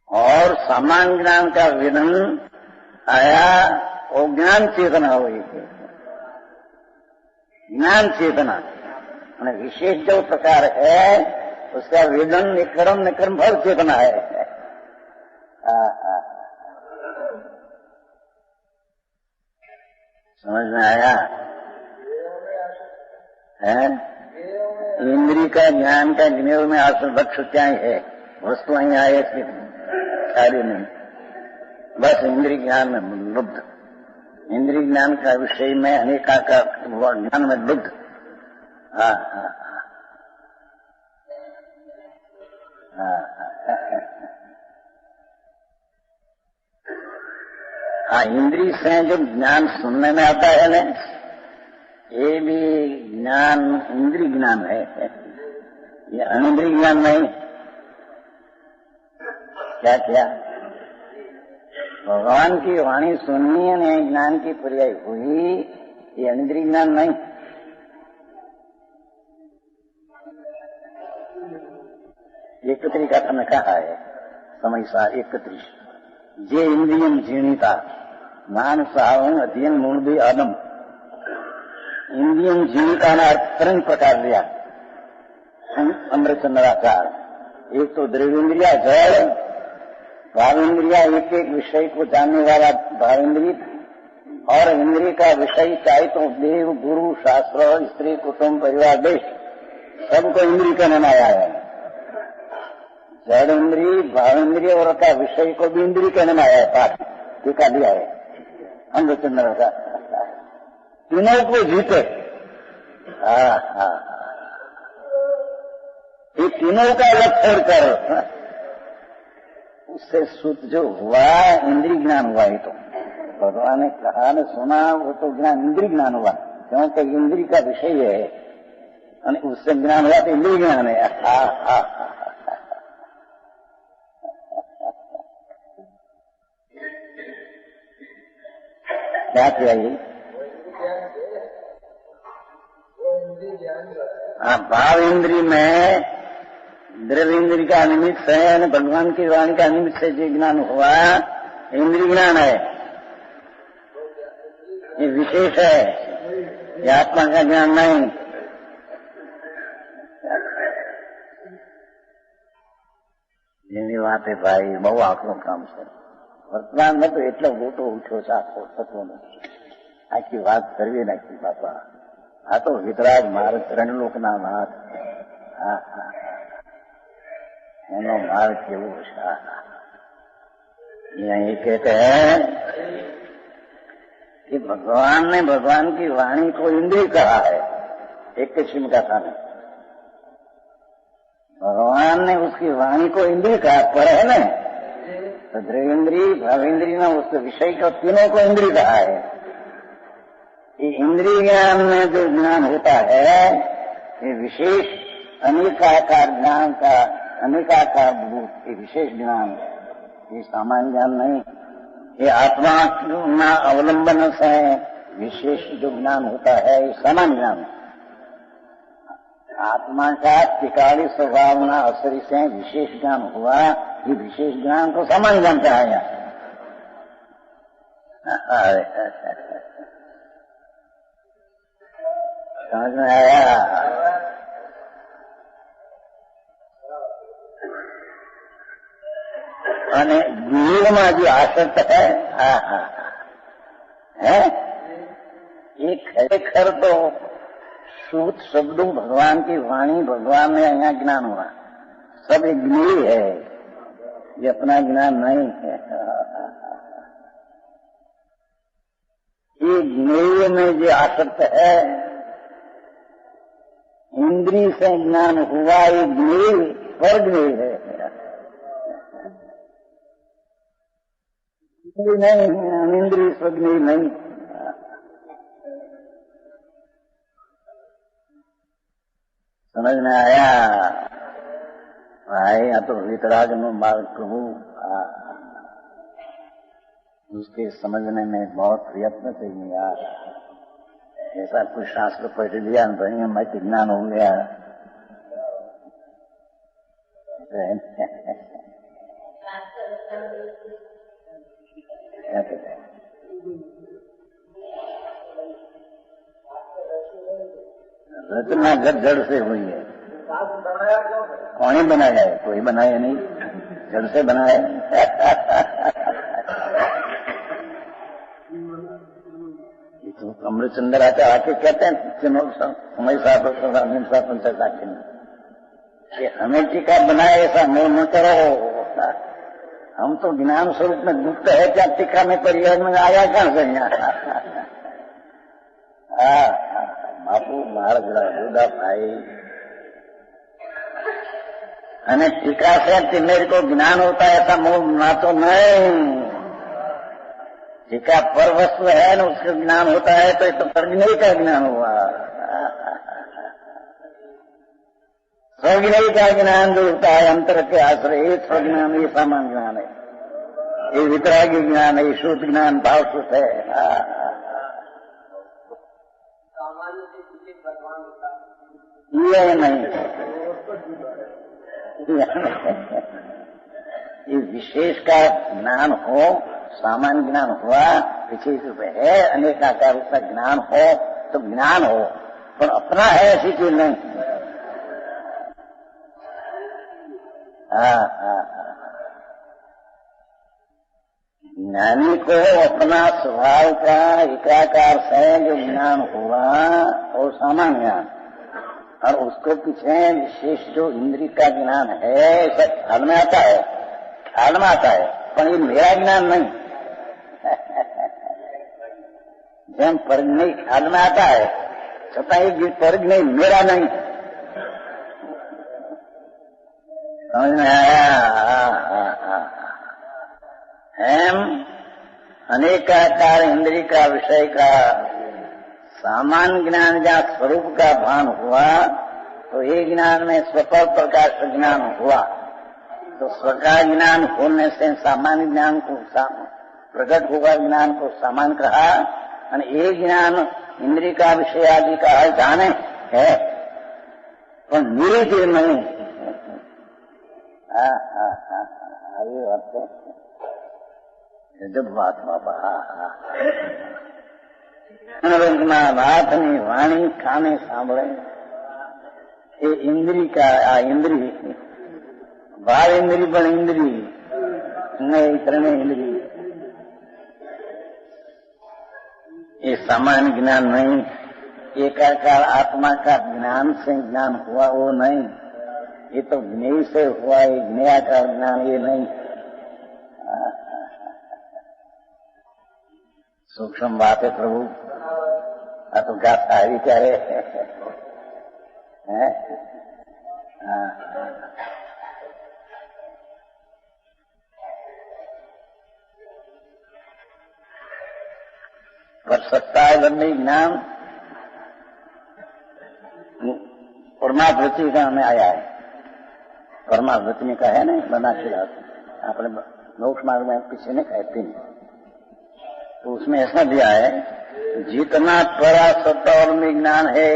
और सामान्य ज्ञान का विधन आया, वो ज्ञान चेतना हुई। ज्ञान चेतना विशेष जो प्रकार है उसका वेदन निक्रम भर चेतना है। समझ में आया? है इंद्री का ज्ञान का ज्ञेय में आसन लक्ष्य क्या है, वस्तु અહીં आए इसकी कार्य नहीं, बस इंद्री ज्ञान में लुब्ध, इंद्रिय ज्ञान का विषय में अनेकाकार ज्ञान में लुब्ध। हाँ, इंद्रिय से जो ज्ञान सुनने में आता है ना, ये भी ज्ञान इंद्रिय ज्ञान है, ये अनिंद्रिय ज्ञान नहीं। क्या क्या भगवान की वाणी सुननी ने ज्ञान की पर्याय हुई, ये अनिंद्रिय ज्ञान नहीं। एक तरीका तुमने कहा है समय सार 31 जे इंद्रियम जीर्णिता ज्ञान सावं अध्ययन मूल भी आदम। इंद्रियम जीर्णिता ने अर्थ तरंग प्रकार लिया अमृतचंद्राचार। एक तो द्रव्येंद्रिया जड़, भावेंद्रिया एक एक विषय को जानने वाला भावेंद्रिय, और इंद्रिय का विषय चाहे तो देव गुरु शास्त्र स्त्री कुटुंब परिवार देश सबको इंद्रिय कहने में आया है। जड़ इंद्रिय भावेंद्रिय और का विषय को भी इंद्रिय कहने में आया है। पाठ टीका लिया है अमृतचंद्र का। तीनों को जीते, ये तीनों का अलग छोड़कर उससे शुद्ध जो हुआ इंद्रिय ज्ञान हुआ। ही तो भगवान ने कहा ने सुना वो तो ज्ञान इंद्रिय ज्ञान हुआ, क्योंकि इंद्रिय का विषय है और उससे ज्ञान हुआ तो इंद्रिय ज्ञान है। क्या चाहिए? भाव इंद्रिय में द्रव्य इंद्रिय का निमित्त है, भगवान की वाणी का निमित्त से जो ज्ञान हुआ इंद्रिय ज्ञान है, ये विशेष है, ये आत्मा का ज्ञान नहीं। એની વાતે ભાઈ બહુ આકરું કામ છે. વર્તમાનમાં તો એટલો મોટો ઉઠ્યો છે આખો તત્વનો, આખી વાત કરવી નાખી બાપા. આ તો વિતરાગ માર્ગ ત્રણલોકના નાથ, એનો માર્ગ કેવો છે. यही कहते हैं कि भगवान ने भगवान की वाणी को इंद्रिय कहा है, एक किस्म का था नहीं. भगवान भगवान ने उसकी वाणी को इंद्रिय कहा, पर है ना, तो द्रव्येंद्रिय भावेंद्रिय ने उसके विषय को तीनों को इंद्रिय कहा है। ये इंद्रिय ज्ञान में जो ज्ञान होता है ये विशेष अनेकाकार ज्ञान का अनेकाकार भूत, ये विशेष ज्ञान, ये सामान्य ज्ञान नहीं। ये आत्मा ना अवलंबन से विशेष जो ज्ञान होता है ये सामान्य ज्ञान। आत्मा का त्रिकाली स्वभावना असरी से विशेष ज्ञान हुआ, ये विशेष ज्ञान को सामान्य ज्ञान कहा गया। समझ में आया? અને જીવમાં જે આસક્ત है ये खरेखर तो शुद्ध शब्दों भगवान की वाणी, भगवान में यहाँ ज्ञान हुआ, सब एक ज्ञेय है, ये अपना ज्ञान नहीं है। ये ज्ञेय में जो आसक्त है, इंद्रिय से ज्ञान हुआ, ये ज्ञेय पर ज्ञेय है, नहीं इंद्रिय स्वज्ञेय नहीं। समझ में आया भाई? या तो वितराग मार्ग प्रभु उसके समझने में बहुत प्रयत्न चाहिए यार। ऐसा कुछ शास्त्र पढ़ लिया नहीं मैं ज्ञान हो गया। रचना जड़ से हुई है। कौन ही बनाया है? कोई बनाया नहीं, जड़ से बनाया। तो अमृतचंद्र आके कहते हैं समय साहब कि हमें टीका बनाए ऐसा मोह न करो, हम तो ज्ञान स्वरूप में गुप्त है, क्या टीका में परिवार में आया कहां से यहाँ? बापू मार जुदा भाई અને टीका से मेरे को ज्ञान होता है ऐसा मोह ना तो नहीं। टीका पर वस्तु है ना, उसका ज्ञान होता है तो ये तो प्रज्ञेय का ज्ञान हुआ। स्वज्ञेय का ज्ञान जो होता है अंतर के आश्रय, ये स्वज्ञान, ये सामान्य ज्ञान है, ये वितरागी ज्ञान है, ये शुद्ध ज्ञान भाव शुद्ध है। ये नहीं, ये विशेष का ज्ञान हो, सामान्य ज्ञान हुआ, विशेष रूप है, अनेकाकार रूप का ज्ञान हो तो ज्ञान हो, पर अपना है ऐसी चीज नहीं। ज्ञानी को अपना स्वभाव का एकाकार से जो ज्ञान हुआ और सामान्य ज्ञान, और उसको पीछे विशेष जो इंद्रिय का ज्ञान है ख्याल में आता है, ख्याल में आता है, पर ये मेरा ज्ञान नहीं। जब परिज्ञ ख्याल में आता है छता ये परिज्ञ मेरा नहीं। समझ में आया? एम अनेकाकार इंद्रिय का विषय का सामान्य ज्ञान जहाँ स्वरूप का भान हुआ तो ये ज्ञान में स्वपर प्रकाश ज्ञान हुआ, तो स्व का ज्ञान होने से सामान्य ज्ञान को प्रकट हुआ ज्ञान को सामान्य कहा, और ये ज्ञान इंद्रिय का विषय आदि का जाने है पर मेरी चीज नहीं। जब बात बाबा હાથની વાણી કાને સાંભળે, એ ઇન્દ્રિય का इंद्रिय भाव इंद्रिय पण इंद्रिय नहीं, ત્રણે इंद्रिय। ये सामान्य ज्ञान नहीं, एकाकार आत्मा का ज्ञान से ज्ञान हुआ वो नहीं, ये तो ज्ञेय से हुआ, ये ज्ञेयाकार ज्ञान ये नहीं। सूक्ष्म बात है प्रभु, तो गाथा આવી ત્યારે पर सत्तावलंबी ज्ञान परमावृत्ति का में आया है। परमावृत्ति में कहा है ना बनाशीदास अपने मोक्ष मार्ग में किसी ने कहते नहीं, तो उसमें ऐसा दिया है जितना परा सत्तावलंबी ज्ञान है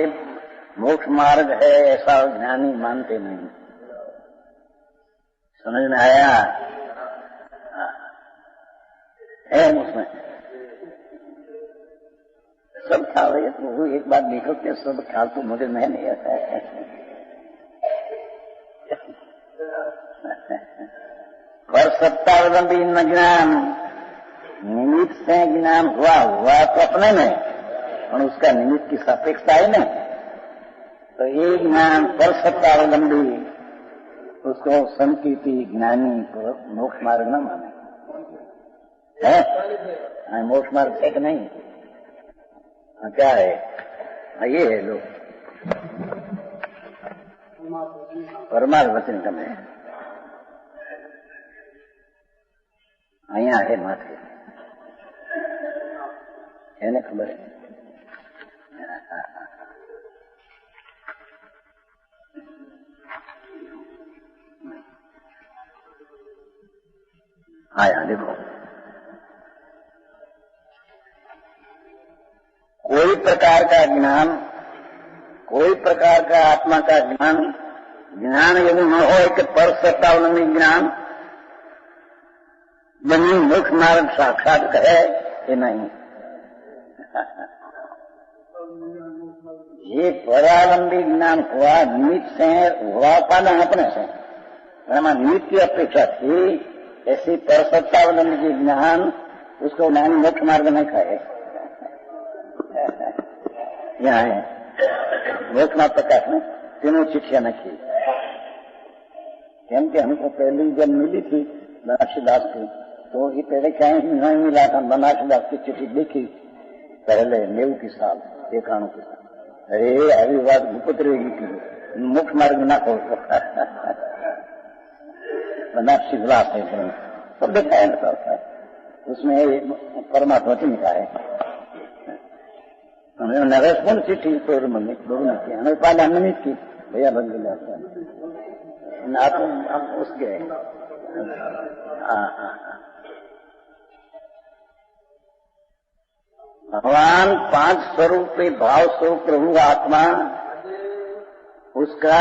मोक्ष मार्ग है ऐसा ज्ञानी मानते नहीं। समझ में आया है उसमें सब ख्याल है। तो वो एक बात लिखो कि सब ख्याल तो मुझे में नहीं आता है। पर सत्तावलंबी ज्ञान निमित्त से ज्ञान हुआ तो अपने में और उसका निमित्त की सापेक्षता है नहीं। तो ये ज्ञान पर सत्तावलंबी उसको संकीर्ति ज्ञानी मोक्ष मार्ग न माने है। मोक्ष मार्ग से नहीं क्या है ये है लोग परमार्थ वचन कमे અહીંયા है माथे એને ખબર है। आया देखो कोई प्रकार का ज्ञान, कोई प्रकार का आत्मा का ज्ञान यदि न हो कि पर सत्तावलंबी ज्ञान यदि मोक्ष मार्ग साक्षात है कि नहीं। ये परावलंबी ज्ञान हुआ निमित्त से हुआ पाना अपने से निमित्त की अपेक्षा थी। ऐसी पर सत्तावलंबी ज्ञान उसको ज्ञान मोक्ष मार्ग नहीं खाए। यहाँ है मोक्ष मार्ग प्रकाश में तीनों चिट्ठियां लिखी केम के हमको पहली जब मिली थी बनारसीदास की तो ये पहले कहीं नहीं मिला था। बनारसीदास की चिट्ठी लिखी पहले 90 की साल 91 की साल। अरे अभी बात गुप्त रहेगी की मोक्ष मार्ग ना हो बनारसी विलास है सब देखा है ना। उसमें परमात्मा की लिखा है नरेश चिट्ठी तोड़ मम्मी दोनों की हमें पहले निमित्त की भैया बन गए आप उसके भगवान 5 स्वरूप भाव स्वरूप प्रभु आत्मा उसका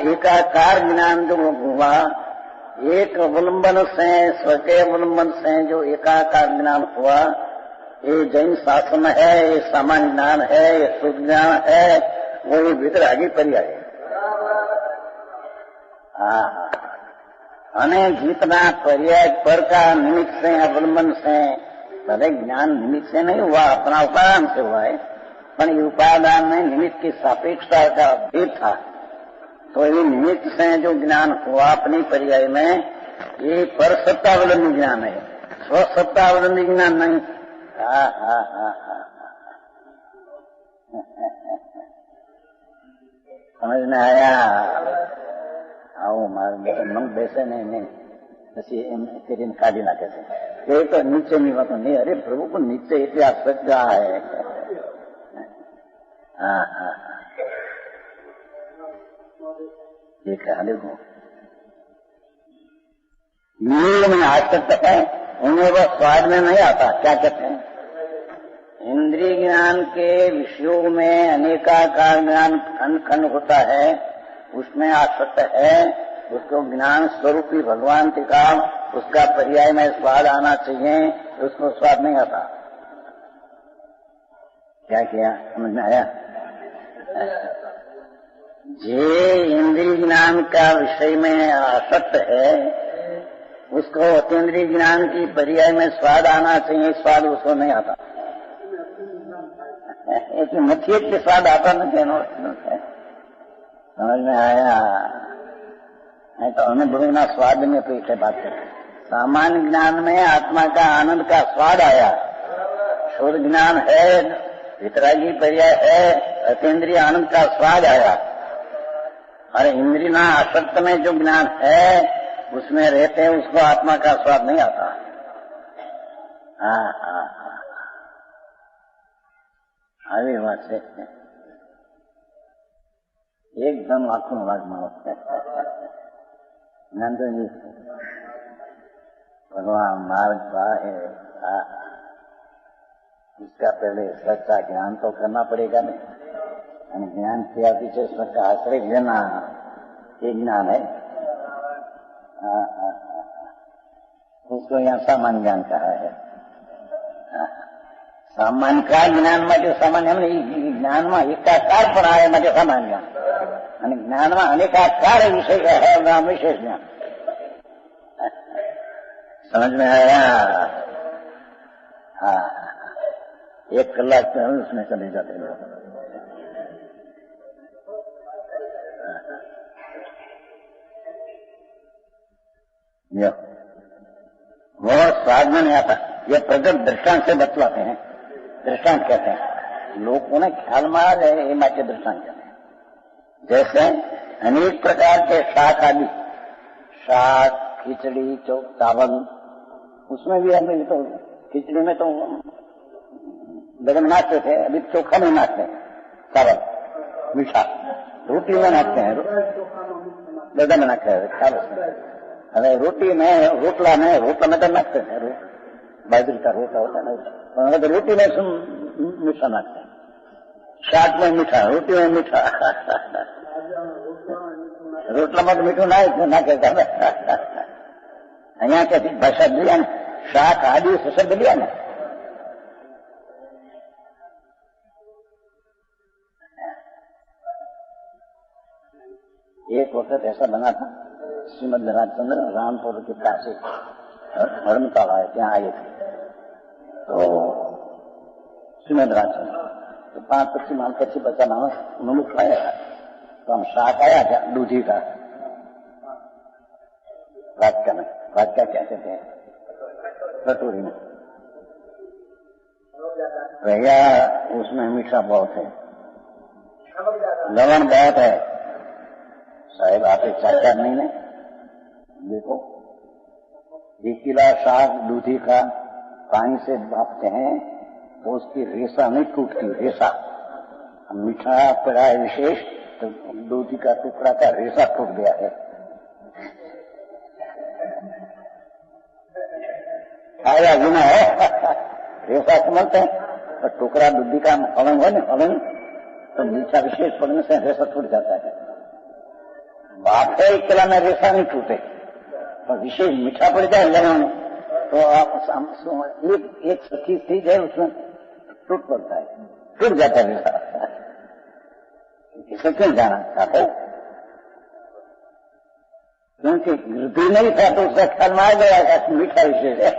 एकाकार ज्ञान जो हुआ एक अवलंबन से स्वके अवलंबन से जो एकाकार ज्ञान हुआ ये जैन शासन है, ये सामान्य ज्ञान है, ये शुद्ध ज्ञान है, वो ये भीतर आगे पर्याय है। અને जितना पर्याय पर का निमित्त से अवलंबन से भले ज्ञान निमित्त से नहीं हुआ अपना उपादान से हुआ है पर ये उपादान में निमित्त की सापेक्षता का भेद था। तो ये निमित्त से जो ज्ञान हुआ अपनी पर्याय में ये पर सत्तावलंबी ज्ञान है, स्वसत्तावलंबी ज्ञान नहीं। समझ में आया? आओ मार बैसे नहीं પછી એમ કરીને કાઢી નાખે છે એ તો નીચેની વાતો નહીં। અરે પ્રભુ પણ નીચે એટલે આ સજ્જા હે। ठीक है देखो नील में आसक्त है उन्हें वह स्वाद में नहीं आता। क्या कहते हैं? इंद्रिय ज्ञान के विषयों में अनेकाकार ज्ञान खंड खंड होता है, उसमें आसक्त है। उसको ज्ञान स्वरूपी भगवान का उसका पर्याय में स्वाद आना चाहिए, उसको स्वाद नहीं आता। क्या किया समझ में आया? जे इंद्रिय ज्ञान का विषय में आसक्त है उसको अतीन्द्रिय ज्ञान की पर्याय में स्वाद आना चाहिए, स्वाद उसको नहीं आता। एक मथियत के स्वाद आता नहीं। समझ में आया? नहीं तो अनुभव ना स्वाद में पीछे बात करें। सामान्य ज्ञान में आत्मा का आनंद का स्वाद आया, शुद्ध ज्ञान है, वितरागी पर्याय है, अतीन्द्रिय आनंद का स्वाद आया। और इंद्रिय ना आसक्त में जो ज्ञान है उसमें रहते हैं उसको आत्मा का स्वाद नहीं आता। આવી વાત છે. એકદમ આખું વાગમાં नंदनी भगवान मार्ग है, इसका पहले सच्चा ज्ञान तो करना पड़ेगा नहीं, और ज्ञान किया पीछे सबका आश्रय लेना ये ज्ञान है. उसको यहाँ सामान्य ज्ञान कहा है. सामान्य का ज्ञान में जो सामान्य ज्ञान में एकाकार पण આવે માટે સામાન્ય જ્ઞાન, અને જ્ઞાનમાં અનેકાકાર વિષય है नाम विशेष ज्ञान. समझ में आया? हाँ, 1 कलाक में हम उसमें चले जाते हैं. वो साधन नहीं आता, ये प्रगट दृष्टांत से बतलाते हैं. दृष्टांत कहते हैं, लोगों ने ख्याल में आ जाए ये माचे दृष्टांत कहते हैं. जैसे अनेक प्रकार के शाक आदि, शाक, खिचड़ी, चावल, उसमें भी हमें तो खिचड़ी में तो गरम नाचते थे, अभी चोखा में नाचते हैं. चावल मीठा, रोटी में नाचते हैं, गदा में नाचते हैं चावल. अरे रोटी में रोटला में तो नाचते हैं, बाजरी का रोटला होता है ना, तो रोटी में मीठा नाचते हैं. शाक में मीठा, रोटी में मीठा. રોટલામાં તો મીઠું ના કહેતા. અહીંયા ક્યાંથી ભાષા બોલ્યા ને, શાક આદિ શબ્દ બોલ્યા ને. एक वक्त ऐसा बना था, श्रीमद राजचंद्र रामपुर के काशी धर्मशाला है, ત્યાં आए थे. तो श्रीमद राजचंद्र तो 5-25 माल પછી बचा माणस मुमुख आया था. तो हम शाक आया था दूधी का, वाटका में, वाटका कहते थे कटोरी में. भैया उसमें मीठा बहुत है, लवण बहुत है. साहब आप एक चाचा नहीं है, देखो 1 किलो शाक दूधी का पानी से भापते हैं तो उसकी रेशा नहीं टूटती. रेशा मीठा पड़ा है विशेष, तो दूधी का टुकड़ा का रेशा टूट गया है. आया गुना है. रेशा समझते हैं, तो टुकड़ा दूधी का अलग है ना, अलग तो मीठा विशेष पड़ने से रेशा टूट जाता है. बात है 1 किलो में रेशा नहीं टूटे, तो विशेष मीठा पड़ जाए लवण तो आप एक सखी चीज है उसमें टूट पड़ता है, टूट जाता है रेशा. इसे क्यों जाना चाहते? क्योंकि वृद्धि नहीं था तो उसका ख्याल में आ गया मीठा विशेष है.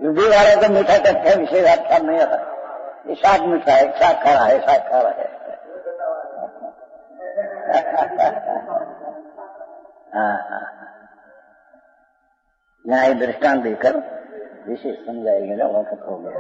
वृद्धि वाले को मीठा का क्या विशेष ख्याल नहीं आता. ये शाक मीठा है, शाक खा रहा है, शाक खा रहा है. यहाँ ये दृष्टांत देकर विशेष समझाएंगे ना, वक्त हो गया.